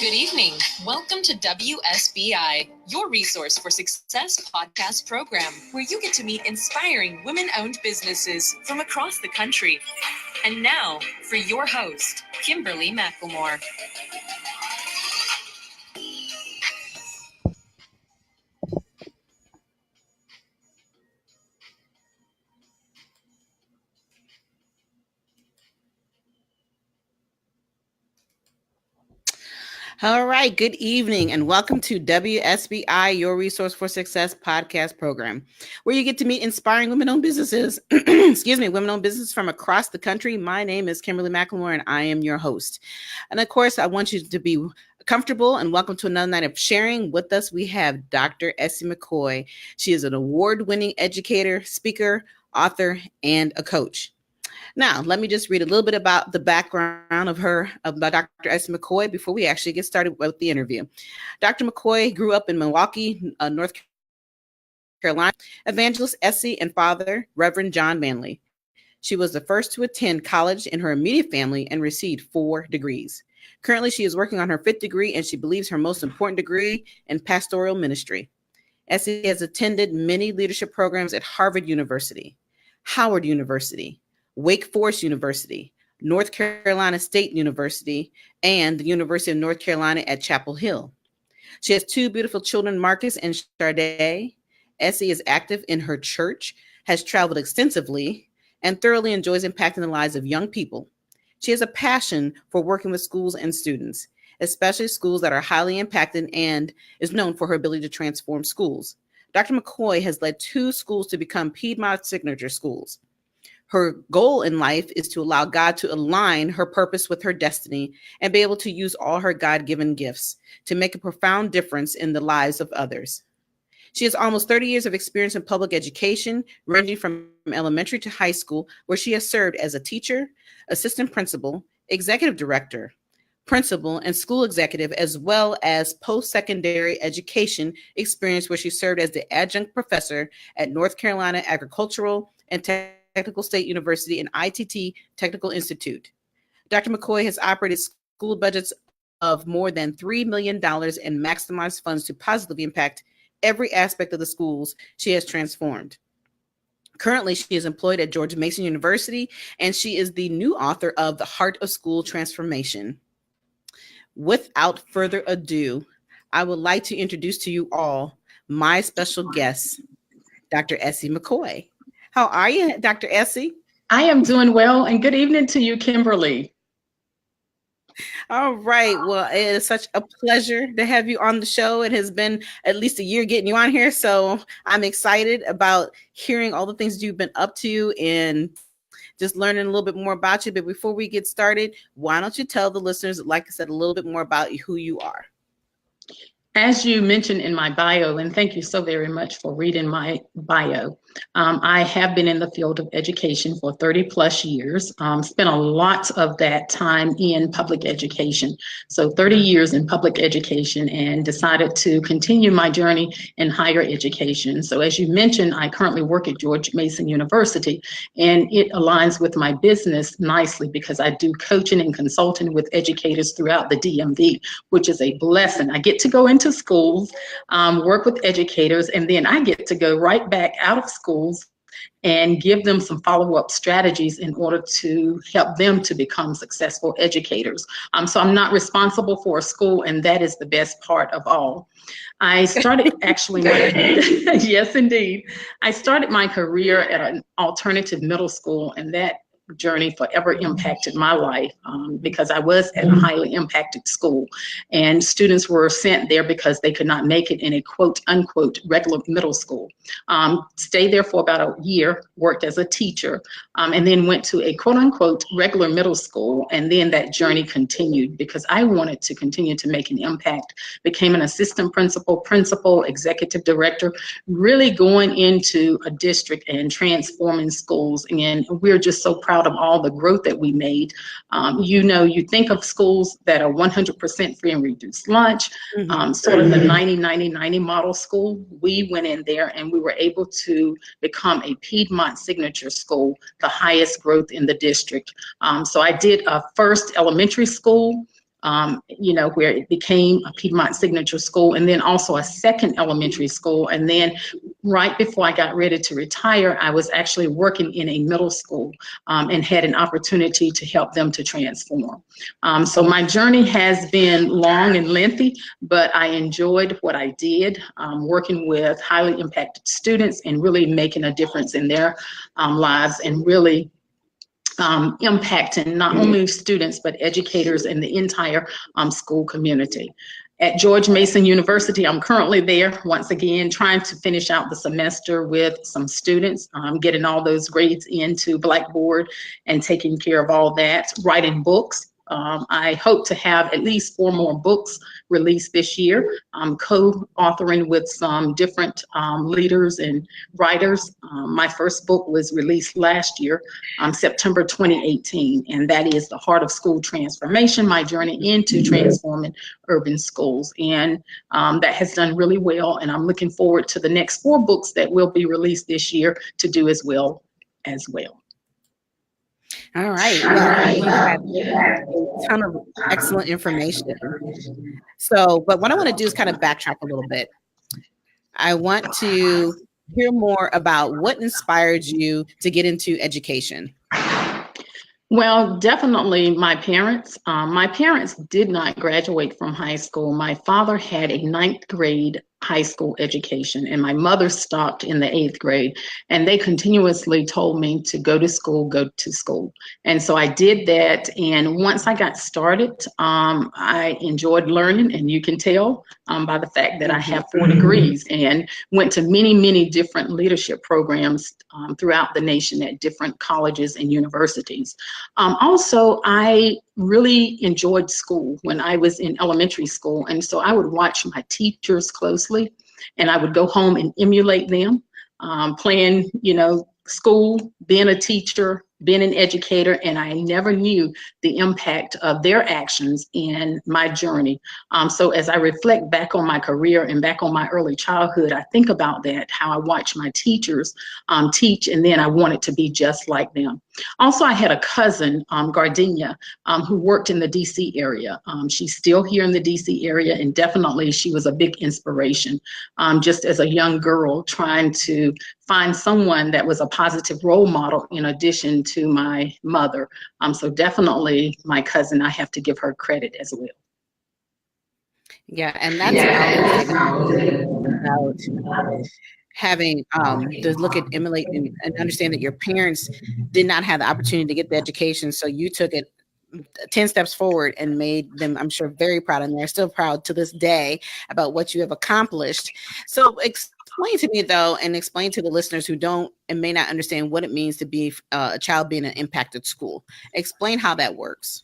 Good evening. Welcome to WSBI, your resource for success podcast program, where you get to meet inspiring women-owned businesses from across the country. And now for your host, Kimberly McLemore. All right, good evening and welcome to WSBI, your resource for success podcast program, where you get to meet inspiring women-owned businesses, women-owned businesses from across the country. My name is Kimberly McLemore and I am your host. And of course, I want you to be comfortable and welcome to another night of sharing. With us, we have Dr. Essie McKoy. She is an award-winning educator, speaker, author, and a coach. Now, let me just read a little bit about the background of Dr. Essie McKoy before we actually get started with the interview. Dr. McKoy grew up in Milwaukee, North Carolina. Evangelist Essie and father, Reverend John Manley. She was the first to attend college in her immediate family and received 4 degrees. Currently, she is working on her 5th degree, and she believes her most important degree in pastoral ministry. Essie has attended many leadership programs at Harvard University, Howard University, Wake Forest University, North Carolina State University, and the University of North Carolina at Chapel Hill. She has 2 beautiful children, Marcus and Shardae. Essie is active in her church, has traveled extensively, and thoroughly enjoys impacting the lives of young people. She has a passion for working with schools and students, especially schools that are highly impacted, and is known for her ability to transform schools. Dr. McKoy has led 2 schools to become Piedmont Signature Schools. Her goal in life is to allow God to align her purpose with her destiny and be able to use all her God-given gifts to make a profound difference in the lives of others. She has almost 30 years of experience in public education, ranging from elementary to high school, where she has served as a teacher, assistant principal, executive director, principal, and school executive, as well as post-secondary education experience, where she served as the adjunct professor at North Carolina Agricultural and Technical State University and ITT Technical Institute. Dr. McKoy has operated school budgets of more than $3 million and maximized funds to positively impact every aspect of the schools she has transformed. Currently, she is employed at George Mason University, and she is the new author of The Heart of School Transformation. Without further ado, I would like to introduce to you all my special guest, Dr. Essie McKoy. How are you, Dr. Essie? I am doing well, and good evening to you, Kimberly. All right. Well, it is such a pleasure to have you on the show. It has been at least a year getting you on here, so I'm excited about hearing all the things you've been up to and just learning a little bit more about you. But before we get started, why don't you tell the listeners, like I said, a little bit more about who you are? As you mentioned in my bio, and thank you so very much for reading my bio, I have been in the field of education for 30 plus years, spent a lot of that time in public education. So 30 years in public education, and decided to continue my journey in higher education. So as you mentioned, I currently work at George Mason University, and it aligns with my business nicely because I do coaching and consulting with educators throughout the DMV, which is a blessing. I get to go into schools, work with educators, and then I get to go right back out of schools and give them some follow-up strategies in order to help them to become successful educators. So I'm not responsible for a school, and that is the best part of all. I started actually, yes, indeed. I started my career at an alternative middle school, and that journey forever impacted my life because I was at a highly impacted school, and students were sent there because they could not make it in a quote unquote regular middle school. Stayed there for about a year, worked as a teacher, and then went to a quote unquote regular middle school, and then that journey continued because I wanted to continue to make an impact. Became an assistant principal, executive director, really going into a district and transforming schools, and we're just so proud of all the growth that we made. You think of schools that are 100% free and reduced lunch, sort of the 90-90-90 model school. We went in there and we were able to become a Piedmont Signature School, the highest growth in the district. So I did a first elementary school, where it became a Piedmont Signature School, and then also a second elementary school. And then right before I got ready to retire, I was actually working in a middle school and had an opportunity to help them to transform. So my journey has been long and lengthy, but I enjoyed what I did, working with highly impacted students and really making a difference in their lives, and really impacting not only students, but educators and the entire school community. At George Mason University, I'm currently there, once again, trying to finish out the semester with some students, getting all those grades into Blackboard and taking care of all that, writing books. I hope to have at least 4 more books released this year. I'm co-authoring with some different leaders and writers. My first book was released last year, September 2018, and that is The Heart of School Transformation, My Journey into Transforming Urban Schools. And that has done really well, and I'm looking forward to the next 4 books that will be released this year to do as well. All right. Well, you had a ton of excellent information. So, but what I want to do is kind of backtrack a little bit. I want to hear more about what inspired you to get into education. Well, definitely my parents. My parents did not graduate from high school. My father had a 9th grade high school education, and my mother stopped in the 8th grade, and they continuously told me to go to school. And so I did that. And once I got started, I enjoyed learning, and you can tell by the fact that I have 4 degrees, and went to many, many different leadership programs throughout the nation at different colleges and universities. Also, I really enjoyed school when I was in elementary school. And so I would watch my teachers closely, and I would go home and emulate them, playing, school, being a teacher, being an educator, and I never knew the impact of their actions in my journey. So as I reflect back on my career and back on my early childhood, I think about that, how I watched my teachers teach, and then I wanted to be just like them. Also, I had a cousin, Gardenia, who worked in the DC area. She's still here in the DC area, and definitely she was a big inspiration, just as a young girl trying to find someone that was a positive role model in addition to my mother. So definitely my cousin, I have to give her credit as well. Yeah, and that's about having to look at, emulate, and understand that your parents did not have the opportunity to get the education, so you took it 10 steps forward and made them, I'm sure, very proud, and they're still proud to this day about what you have accomplished. So explain to me, though, and explain to the listeners who don't and may not understand what it means to be a child being an impacted school. Explain how that works.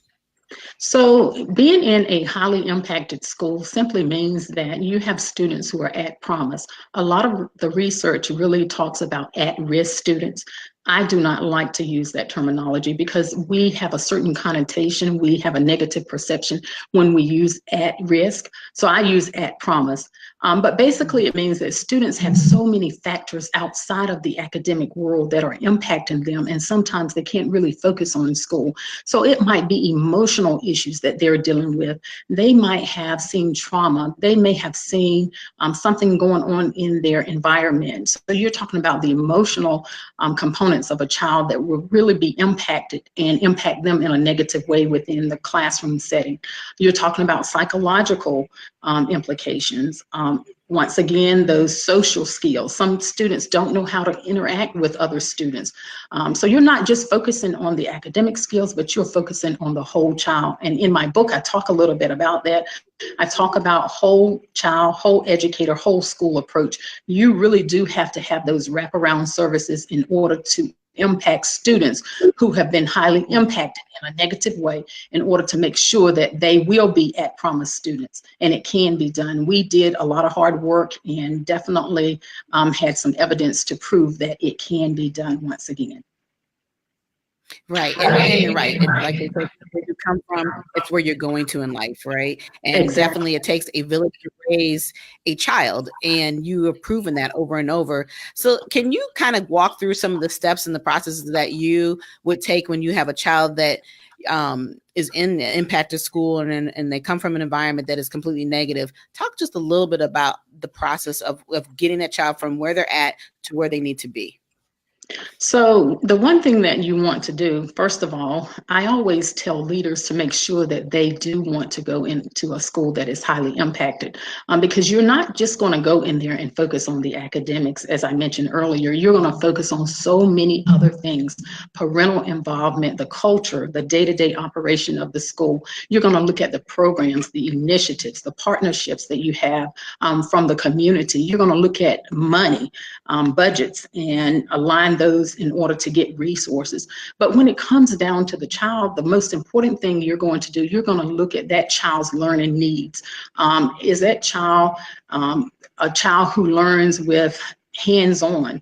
So being in a highly impacted school simply means that you have students who are at promise. A lot of the research really talks about at-risk students. I do not like to use that terminology because we have a certain connotation. We have a negative perception when we use at risk. So I use at promise. But basically it means that students have so many factors outside of the academic world that are impacting them, and sometimes they can't really focus on school. So it might be emotional issues that they're dealing with. They might have seen trauma. They may have seen something going on in their environment. So you're talking about the emotional components of a child that will really be impacted and impact them in a negative way within the classroom setting. You're talking about psychological implications. Once again, those social skills. Some students don't know how to interact with other students. So you're not just focusing on the academic skills, but you're focusing on the whole child. And in my book, I talk a little bit about that. I talk about whole child, whole educator, whole school approach. You really do have to have those wraparound services in order to impact students who have been highly impacted in a negative way, in order to make sure that they will be at promise students, and it can be done. We did a lot of hard work and definitely had some evidence to prove that it can be done once again. Right. And you're right. It's like they say, where you come from, it's where you're going to in life, right? And Exactly. Definitely it takes a village to raise a child, and you have proven that over and over. So can you kind of walk through some of the steps and the processes that you would take when you have a child that is in the impacted school and they come from an environment that is completely negative. Talk just a little bit about the process of getting that child from where they're at to where they need to be. So the one thing that you want to do, first of all, I always tell leaders to make sure that they do want to go into a school that is highly impacted, because you're not just going to go in there and focus on the academics. As I mentioned earlier, you're going to focus on so many other things: parental involvement, the culture, the day-to-day operation of the school. You're going to look at the programs, the initiatives, the partnerships that you have from the community. You're going to look at money, budgets, and align those in order to get resources. But when it comes down to the child, the most important thing you're going to do, you're going to look at that child's learning needs. Is that child a child who learns with hands-on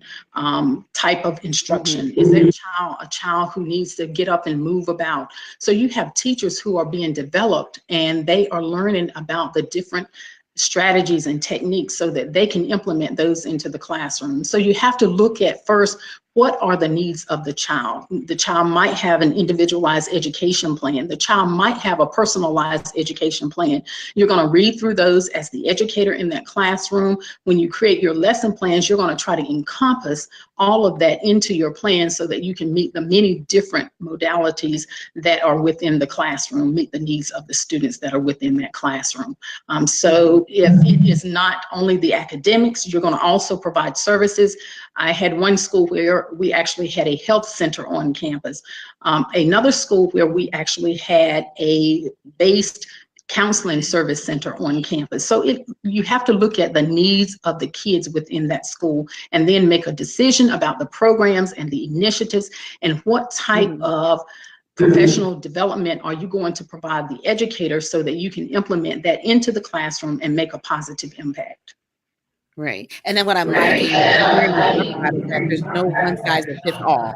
type of instruction? Is that child a child who needs to get up and move about? So you have teachers who are being developed and they are learning about the different strategies and techniques so that they can implement those into the classroom. So you have to look at first, what are the needs of the child? The child might have an individualized education plan. The child might have a personalized education plan. You're going to read through those as the educator in that classroom. When you create your lesson plans, you're going to try to encompass all of that into your plan so that you can meet the many different modalities that are within the classroom, meet the needs of the students that are within that classroom. So if it is not only the academics, you're going to also provide services. I had one school where we actually had a health center on campus. Another school where we actually had a based counseling service center on campus. So you have to look at the needs of the kids within that school and then make a decision about the programs and the initiatives and what type of professional development are you going to provide the educator so that you can implement that into the classroom and make a positive impact. Right. And then what I'm liking is that there's no one size that fits all.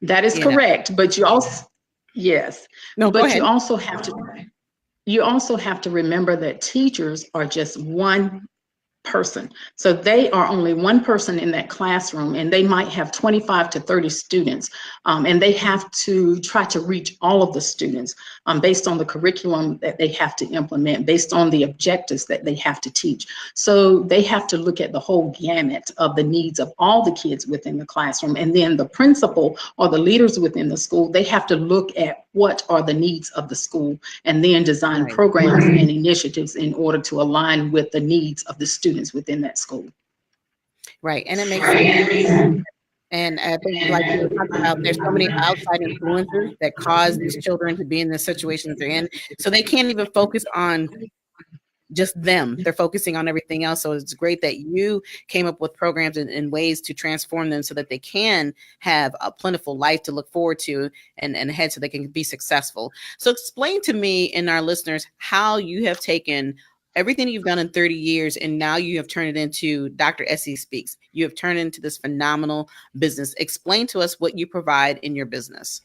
That is correct. But you also, yes. No, but go ahead. You also have to remember that teachers are just one person. So they are only one person in that classroom, and they might have 25 to 30 students, and they have to try to reach all of the students based on the curriculum that they have to implement, based on the objectives that they have to teach. So they have to look at the whole gamut of the needs of all the kids within the classroom. And then the principal or the leaders within the school, they have to look at what are the needs of the school and then design programs and initiatives in order to align with the needs of the students within that school. Right. And it makes sense. And I think, like you were talking about, there's so many outside influencers that cause these children to be in the situation that they're in. So they can't even focus on just them. They're focusing on everything else. So it's great that you came up with programs and ways to transform them so that they can have a plentiful life to look forward to and ahead so they can be successful. So explain to me and our listeners how you have taken everything you've done in 30 years and now you have turned it into Dr. Essie Speaks. You have turned it into this phenomenal business. Explain to us what you provide in your business.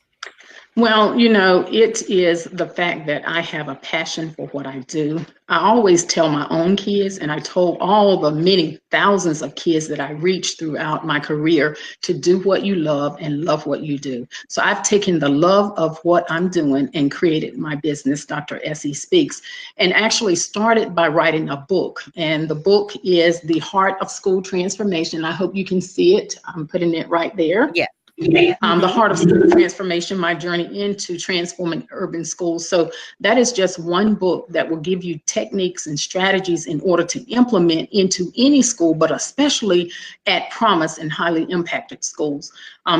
Well, you know, it is the fact that I have a passion for what I do. I always tell my own kids, and I told all the many thousands of kids that I reached throughout my career, to do what you love and love what you do. So I've taken the love of what I'm doing and created my business, Dr. Essie Speaks, and actually started by writing a book. And the book is The Heart of School Transformation. I hope you can see it. I'm putting it right there. Yeah. The Heart of School Transformation, my journey into transforming urban schools. So that is just one book that will give you techniques and strategies in order to implement into any school, but especially at promise and highly impacted schools.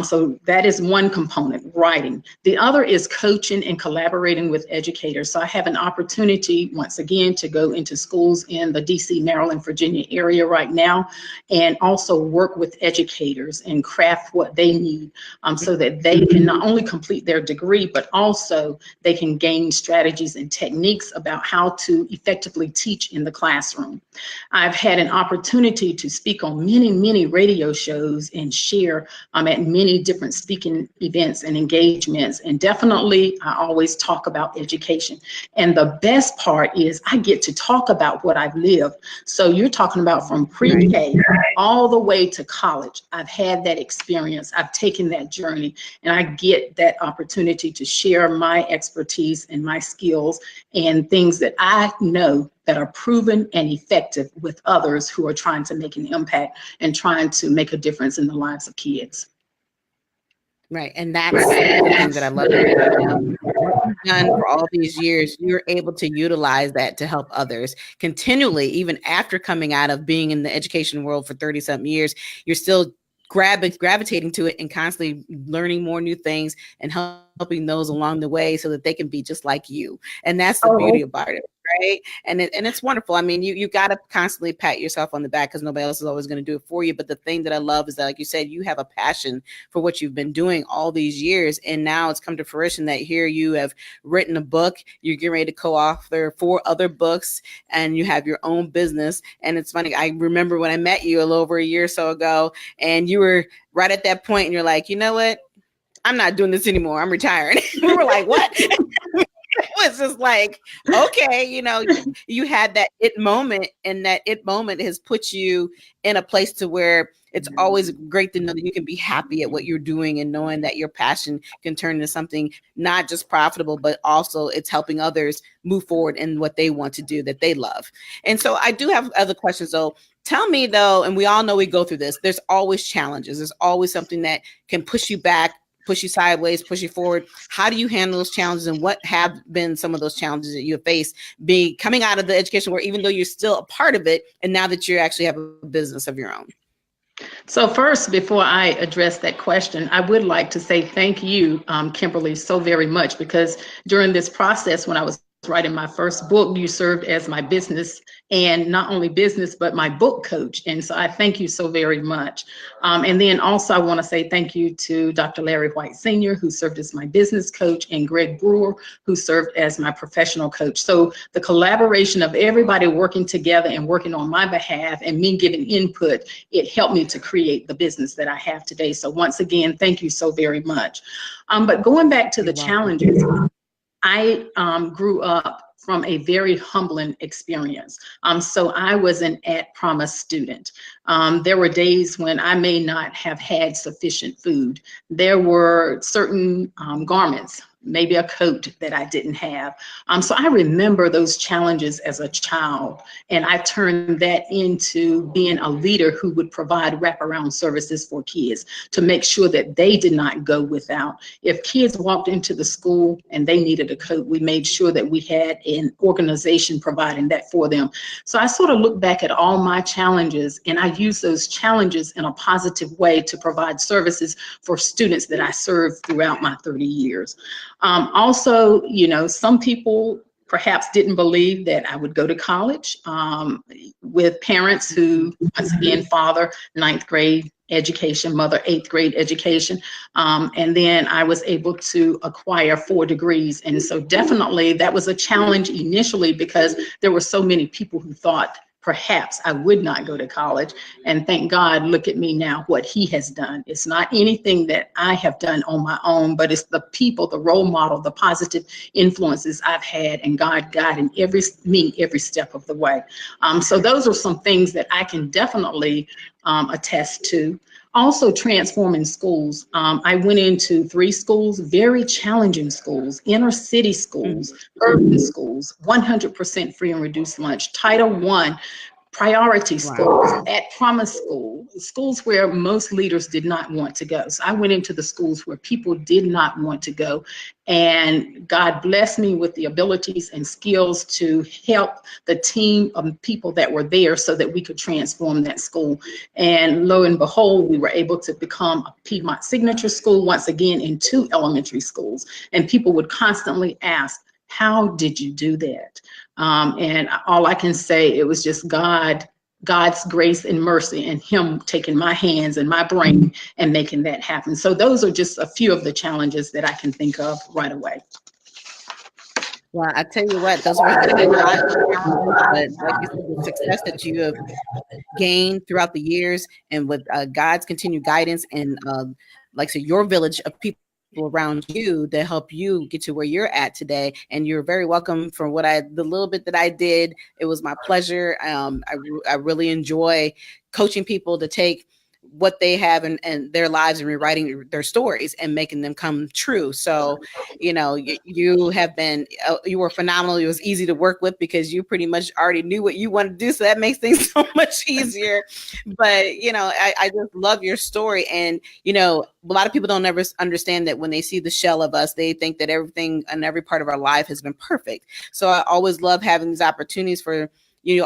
So that is one component, writing. The other is coaching and collaborating with educators. So I have an opportunity, once again, to go into schools in the DC, Maryland, Virginia area right now, and also work with educators and craft what they need so that they can not only complete their degree, but also they can gain strategies and techniques about how to effectively teach in the classroom. I've had an opportunity to speak on many, many radio shows and share at many different speaking events and engagements. And definitely, I always talk about education. And the best part is I get to talk about what I've lived. So you're talking about from pre-K all the way to college. I've had that experience. I've taken taking that journey, and I get that opportunity to share my expertise and my skills and things that I know that are proven and effective with others who are trying to make an impact and trying to make a difference in the lives of kids. Right. And that's the thing that I love. What you've done for all these years, you're able to utilize that to help others continually, even after coming out of being in the education world for 30 something years. You're still gravitating to it and constantly learning more new things and helping those along the way so that they can be just like you. And that's the beauty about it. Right. And it's wonderful. I mean, you got to constantly pat yourself on the back because nobody else is always going to do it for you. But the thing that I love is that, like you said, you have a passion for what you've been doing all these years. And now it's come to fruition that here you have written a book, you're getting ready to co-author 4 other books, and you have your own business. And it's funny. I remember when I met you a little over a year or so ago, and you were right at that point and you're like, you know what? I'm not doing this anymore. I'm retiring. We were like, what? It was just like, okay, you had that it moment, and that it moment has put you in a place to where it's always great to know that you can be happy at what you're doing and knowing that your passion can turn into something not just profitable, but also it's helping others move forward in what they want to do that they love. And so I do have other questions though. Tell me though, and we all know we go through this, there's always challenges. There's always something that can push you back, push you sideways, push you forward. How do you handle those challenges, and what have been some of those challenges that you have faced coming out of the education world, even though you're still a part of it, and now that you actually have a business of your own? So first, before I address that question, I would like to say thank you, Kimberly, so very much, because during this process, when I was writing my first book, you served as my business, and not only business, but my book coach. And so I thank you so very much. And then also I want to say thank you to Dr. Larry White Sr., who served as my business coach, and Greg Brewer, who served as my professional coach. So the collaboration of everybody working together and working on my behalf and me giving input, it helped me to create the business that I have today. So once again, thank you so very much. But going back to the challenges, I grew up from a very humbling experience. So I was an at-promise student. There were days when I may not have had sufficient food. There were certain garments, maybe a coat that I didn't have. So I remember those challenges as a child, and I turned that into being a leader who would provide wraparound services for kids to make sure that they did not go without. If kids walked into the school and they needed a coat, we made sure that we had an organization providing that for them. So I sort of look back at all my challenges, and I use those challenges in a positive way to provide services for students that I served throughout my 30 years. Also, some people perhaps didn't believe that I would go to college, with parents who, once again, father, 9th grade education, mother, 8th grade education. And then I was able to acquire 4 degrees. And so definitely that was a challenge initially, because there were so many people who thought perhaps I would not go to college. And thank God, look at me now, what he has done. It's not anything that I have done on my own, but it's the people, the role model, the positive influences I've had, and God guiding me every step of the way. So those are some things that I can definitely attest to. Also transforming schools. I went into 3 schools, very challenging schools, inner city schools, urban schools, 100% free and reduced lunch, Title I, priority schools, at promise schools where most leaders did not want to go. So I went into the schools where people did not want to go, and God blessed me with the abilities and skills to help the team of people that were there so that we could transform that school. And lo and behold, we were able to become a Piedmont Signature School, once again in 2 elementary schools. And people would constantly ask, how did you do that? And all I can say, it was just God's grace and mercy, and him taking my hands and my brain and making that happen. So those are just a few of the challenges that I can think of right away. Well, I tell you what, those were a lot of challenges, but like you said, the success that you have gained throughout the years, and with God's continued guidance, and like I said, your village of people around you to help you get to where you're at today. And you're very welcome for the little bit that I did. It was my pleasure. I really enjoy coaching people to take what they have in their lives and rewriting their stories and making them come true. So, you have been, you were phenomenal. It was easy to work with because you pretty much already knew what you wanted to do. So that makes things so much easier. But, I just love your story. And, a lot of people don't ever understand that when they see the shell of us, they think that everything and every part of our life has been perfect. So I always love having these opportunities for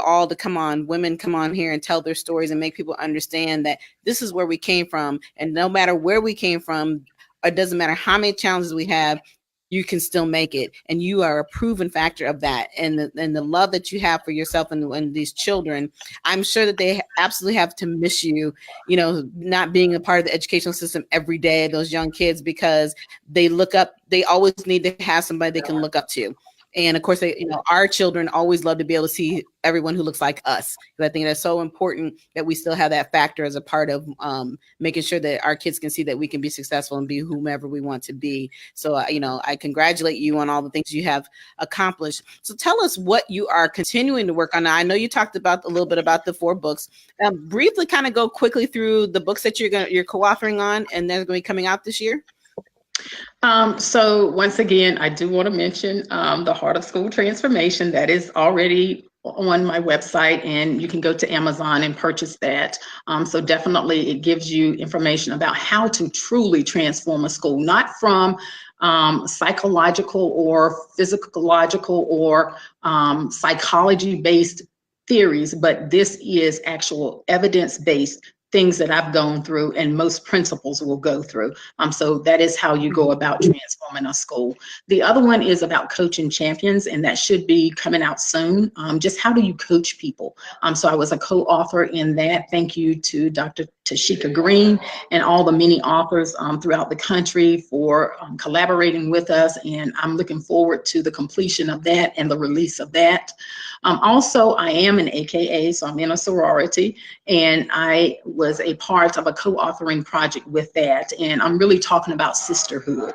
all to women come on here and tell their stories and make people understand that this is where we came from. And no matter where we came from, it doesn't matter how many challenges we have, you can still make it. And you are a proven factor of that. And the love that you have for yourself and these children, I'm sure that they absolutely have to miss you, not being a part of the educational system every day, those young kids, because they always need to have somebody they can look up to. And of course, our children always love to be able to see everyone who looks like us. I think that's so important that we still have that factor as a part of making sure that our kids can see that we can be successful and be whomever we want to be. So, I congratulate you on all the things you have accomplished. So tell us what you are continuing to work on. Now, I know you talked about a little bit about the 4 books. Briefly kind of go quickly through the books that you're co-authoring on and they're going to be coming out this year. So once again, I do want to mention the Heart of School Transformation that is already on my website, and you can go to Amazon and purchase that. So definitely it gives you information about how to truly transform a school, not from psychological or physiological or psychology-based theories, but this is actual evidence-based things that I've gone through and most principals will go through. So that is how you go about transforming a school. The other one is about coaching champions, and that should be coming out soon. Just how do you coach people? So I was a co-author in that. Thank you to Dr. Tashika Green and all the many authors throughout the country for collaborating with us. And I'm looking forward to the completion of that and the release of that. Also, I am an AKA, so I'm in a sorority, and I was a part of a co-authoring project with that. And I'm really talking about sisterhood.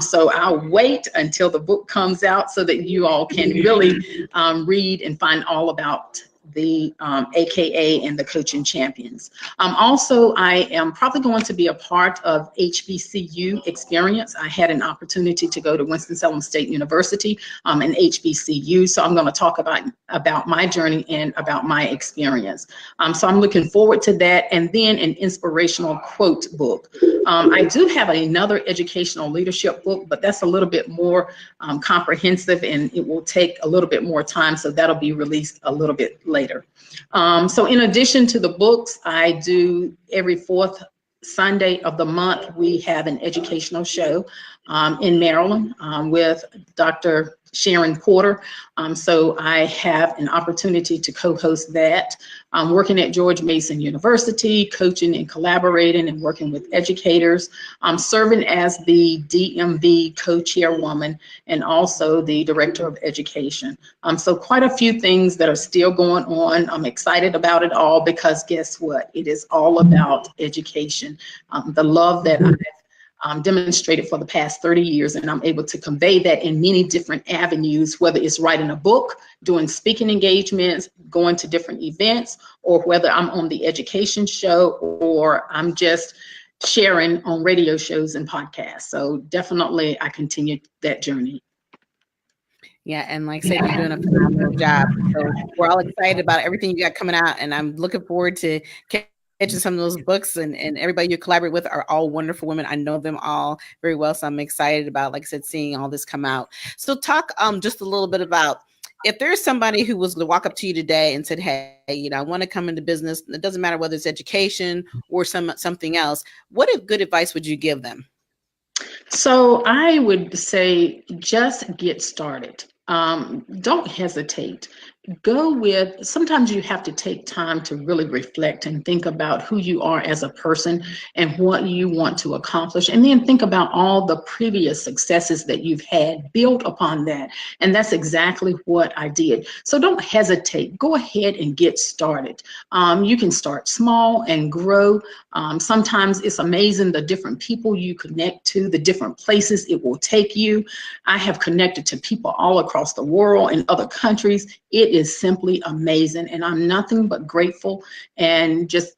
So I'll wait until the book comes out so that you all can really read and find all about the AKA and the coaching champions. Also, I am probably going to be a part of HBCU experience. I had an opportunity to go to Winston-Salem State University, and HBCU. So I'm going to talk about my journey and about my experience. So I'm looking forward to that. And then an inspirational quote book. I do have another educational leadership book, but that's a little bit more comprehensive, and it will take a little bit more time. So that'll be released a little bit later. So in addition to the books, I do every 4th Sunday of the month, we have an educational show in Maryland with Dr. Sharon Porter. So I have an opportunity to co-host that. I'm working at George Mason University, coaching and collaborating and working with educators. I'm serving as the DMV co-chairwoman and also the director of education. So quite a few things that are still going on. I'm excited about it all because guess what? It is all about education. The love that I've demonstrated for the past 30 years, and I'm able to convey that in many different avenues, whether it's writing a book, doing speaking engagements, going to different events, or whether I'm on the education show or I'm just sharing on radio shows and podcasts. So definitely I continue that journey. Yeah, and like I said, you're doing a phenomenal job. So we're all excited about everything you got coming out, and I'm looking forward to catching some of those books, and everybody you collaborate with are all wonderful women. I know them all very well, so I'm excited about, like I said, seeing all this come out. So talk just a little bit about, if there's somebody who was to walk up to you today and said, hey, I want to come into business, it doesn't matter whether it's education or something else, what good advice would you give them? So I would say just get started. Don't hesitate. Go with, sometimes you have to take time to really reflect and think about who you are as a person and what you want to accomplish. And then think about all the previous successes that you've had, build upon that. And that's exactly what I did. So don't hesitate. Go ahead and get started. You can start small and grow. Sometimes it's amazing the different people you connect to, the different places it will take you. I have connected to people all across the world and other countries. It is simply amazing, and I'm nothing but grateful and just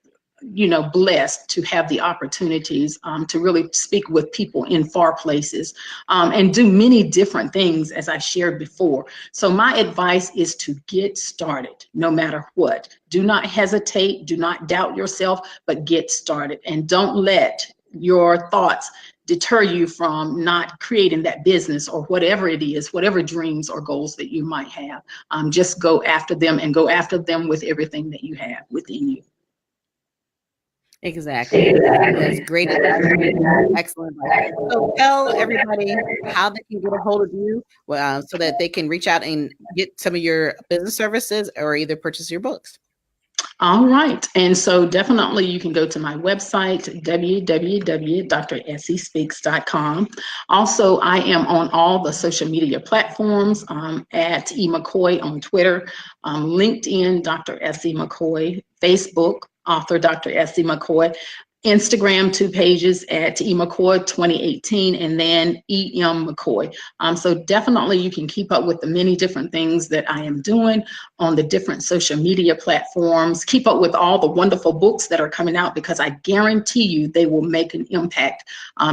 blessed to have the opportunities to really speak with people in far places and do many different things, as I shared before. So my advice is to get started no matter what. Do not hesitate, do not doubt yourself, but get started, and don't let your thoughts deter you from not creating that business or whatever it is, whatever dreams or goals that you might have. Just go after them, and go after them with everything that you have within you. Exactly. That's great. Excellent. So tell everybody how they can get a hold of you, so that they can reach out and get some of your business services or either purchase your books. All right. And so definitely you can go to my website, www.dressiespeaks.com. Also, I am on all the social media platforms at E. McKoy on Twitter, LinkedIn, Dr. Essie McKoy, Facebook, author Dr. Essie McKoy, Instagram, 2 pages at E. McKoy 2018, and then E.M. McKoy. So definitely you can keep up with the many different things that I am doing on the different social media platforms. Keep up with all the wonderful books that are coming out, because I guarantee you they will make an impact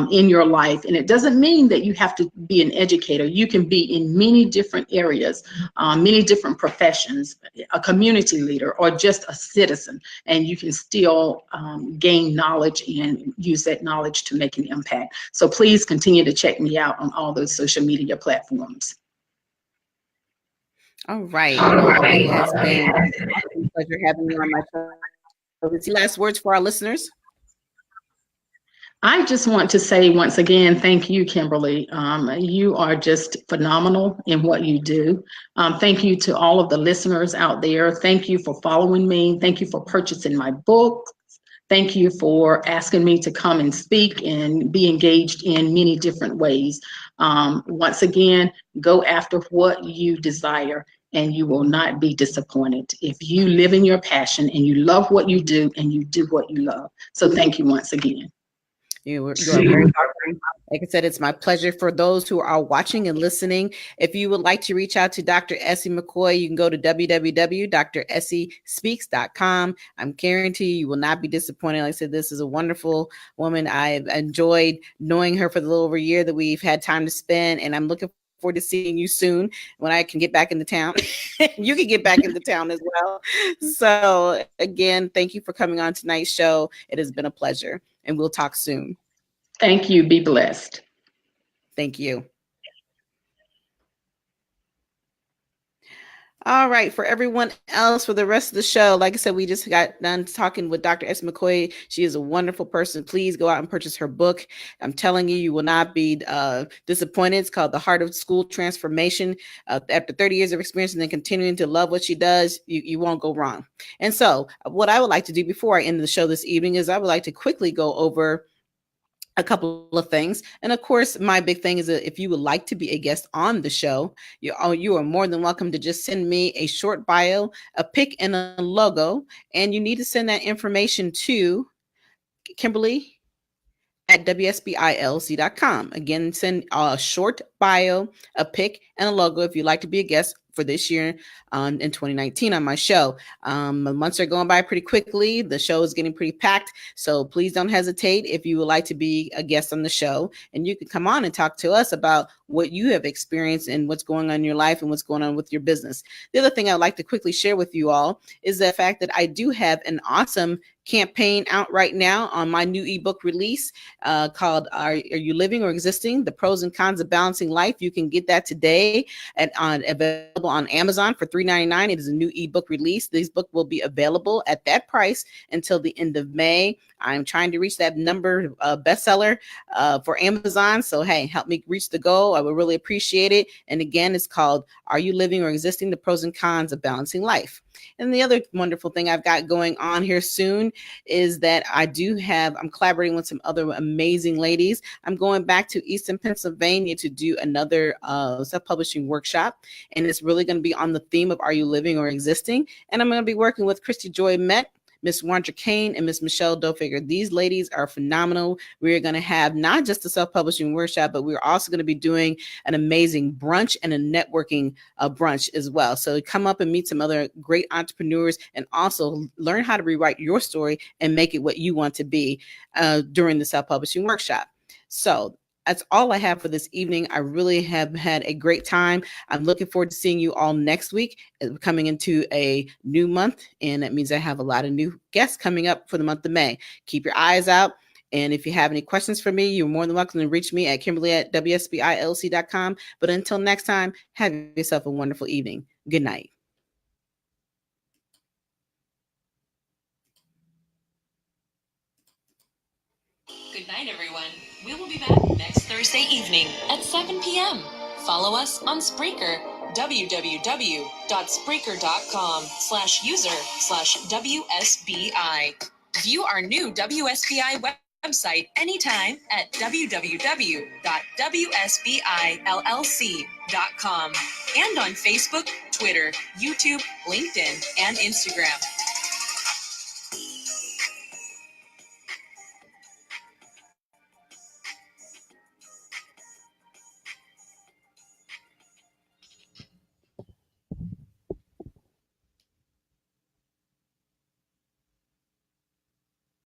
in your life. And it doesn't mean that you have to be an educator. You can be in many different areas, many different professions, a community leader, or just a citizen, and you can still gain knowledge and use that knowledge to make an impact. So please continue to check me out on all those social media platforms. All right. It has been a pleasure having you on my show. Any last words for our listeners? I just want to say once again, thank you, Kimberly. You are just phenomenal in what you do. Thank you to all of the listeners out there. Thank you for following me. Thank you for purchasing my book. Thank you for asking me to come and speak and be engaged in many different ways. Once again, go after what you desire, and you will not be disappointed if you live in your passion and you love what you do and you do what you love. So thank you once again. You are very welcome. Like I said, it's my pleasure. For those who are watching and listening, if you would like to reach out to Dr. Essie McKoy, you can go to www.dressiespeaks.com. I'm guarantee you will not be disappointed. Like I said, this is a wonderful woman. I've enjoyed knowing her for the little over a year that we've had time to spend, and I'm looking forward to seeing you soon when I can get back into town. You can get back into town as well. So again, thank you for coming on tonight's show. It has been a pleasure, and we'll talk soon. Thank you. Be blessed. Thank you. All right. For everyone else, for the rest of the show, like I said, we just got done talking with Dr. Essie McKoy. She is a wonderful person. Please go out and purchase her book. I'm telling you, you will not be disappointed. It's called The Heart of School Transformation. After 30 years of experience and then continuing to love what she does, you won't go wrong. And so what I would like to do before I end the show this evening is I would like to quickly go over a couple of things. And of course, my big thing is that if you would like to be a guest on the show, you are more than welcome to just send me a short bio, a pic, and a logo. And you need to send that information to Kimberly at WSBILC.com. Again, send a short bio, a pic, and a logo if you'd like to be a guest for this year in 2019 on my show. The months are going by pretty quickly. The show is getting pretty packed. So please don't hesitate if you would like to be a guest on the show, and you can come on and talk to us about what you have experienced and what's going on in your life and what's going on with your business. The other thing I'd like to quickly share with you all is the fact that I do have an awesome campaign out right now on my new ebook release called Are You Living or Existing? The Pros and Cons of Balancing Life. You can get that today available on Amazon for $3.99. It is a new ebook release. This book will be available at that price until the end of May. I'm trying to reach that number bestseller for Amazon. So, hey, help me reach the goal. I would really appreciate it. And again, it's called Are You Living or Existing? The Pros and Cons of Balancing Life. And the other wonderful thing I've got going on here soon is that I'm collaborating with some other amazing ladies. I'm going back to Easton, Pennsylvania to do another self-publishing workshop. And it's really going to be on the theme of Are You Living or Existing? And I'm going to be working with Christy Joy Met, Miss Wandra Kane and Miss Michelle Dofiger. These ladies are phenomenal. We're going to have not just a self-publishing workshop, but we're also going to be doing an amazing brunch and a networking brunch as well. So come up and meet some other great entrepreneurs and also learn how to rewrite your story and make it what you want to be during the self-publishing workshop. So that's all I have for this evening. I really have had a great time. I'm looking forward to seeing you all next week. We're coming into a new month, and that means I have a lot of new guests coming up for the month of May. Keep your eyes out. And if you have any questions for me, you're more than welcome to reach me at Kimberly@WSBILC.com. But until next time, have yourself a wonderful evening. Good night. Good night, everyone. We will be back next Thursday evening at 7 p.m. Follow us on Spreaker, www.spreaker.com/user/WSBI. View our new WSBI website anytime at www.WSBILLC.com and on Facebook, Twitter, YouTube, LinkedIn, and Instagram.